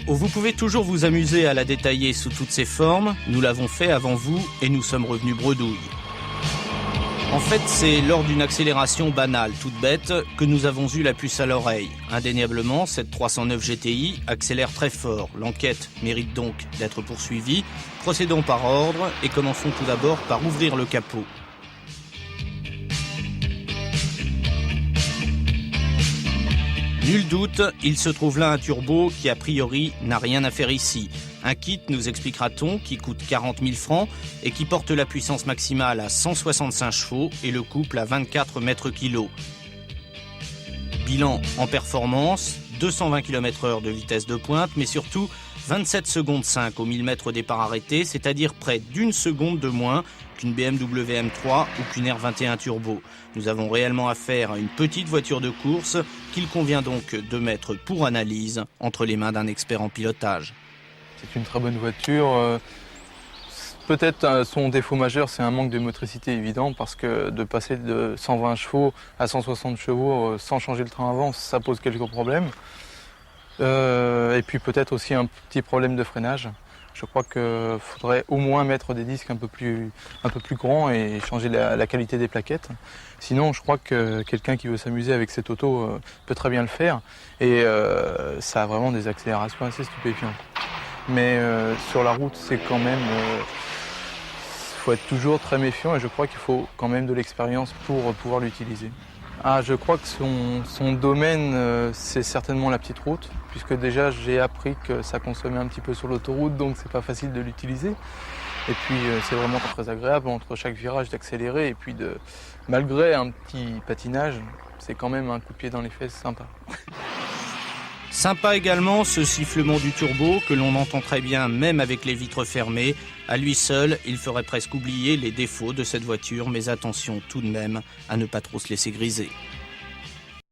Vous pouvez toujours vous amuser à la détailler sous toutes ses formes. Nous l'avons fait avant vous et nous sommes revenus bredouilles. En fait, c'est lors d'une accélération banale, toute bête, que nous avons eu la puce à l'oreille. Indéniablement, cette 309 GTI accélère très fort. L'enquête mérite donc d'être poursuivie. Procédons par ordre et commençons tout d'abord par ouvrir le capot. Nul doute, il se trouve là un turbo qui a priori n'a rien à faire ici. Un kit, nous expliquera-t-on, qui coûte 40 000 francs et qui porte la puissance maximale à 165 chevaux et le couple à 24 mètres-kilos. Bilan en performance, 220 km/h de vitesse de pointe, mais surtout 27 secondes 5 au 1000 mètres départ arrêté, c'est-à-dire près d'une seconde de moins qu'une BMW M3 ou qu'une R21 Turbo. Nous avons réellement affaire à une petite voiture de course qu'il convient donc de mettre pour analyse entre les mains d'un expert en pilotage. C'est une très bonne voiture. Peut-être son défaut majeur, c'est un manque de motricité évident, parce que de passer de 120 chevaux à 160 chevaux sans changer le train avant, ça pose quelques problèmes. Et puis peut-être aussi un petit problème de freinage. Je crois qu'il faudrait au moins mettre des disques un peu plus grands et changer la qualité des plaquettes. Sinon, je crois que quelqu'un qui veut s'amuser avec cette auto peut très bien le faire. Et ça a vraiment des accélérations assez stupéfiantes. Mais sur la route, c'est quand même... faut être toujours très méfiant et je crois qu'il faut quand même de l'expérience pour pouvoir l'utiliser. Je crois que son domaine, c'est certainement la petite route, puisque déjà j'ai appris que ça consommait un petit peu sur l'autoroute, donc c'est pas facile de l'utiliser. Et puis c'est vraiment très agréable entre chaque virage d'accélérer, et puis malgré un petit patinage, c'est quand même un coup de pied dans les fesses sympa. Sympa également ce sifflement du turbo que l'on entend très bien même avec les vitres fermées. À lui seul, il ferait presque oublier les défauts de cette voiture, mais attention tout de même à ne pas trop se laisser griser.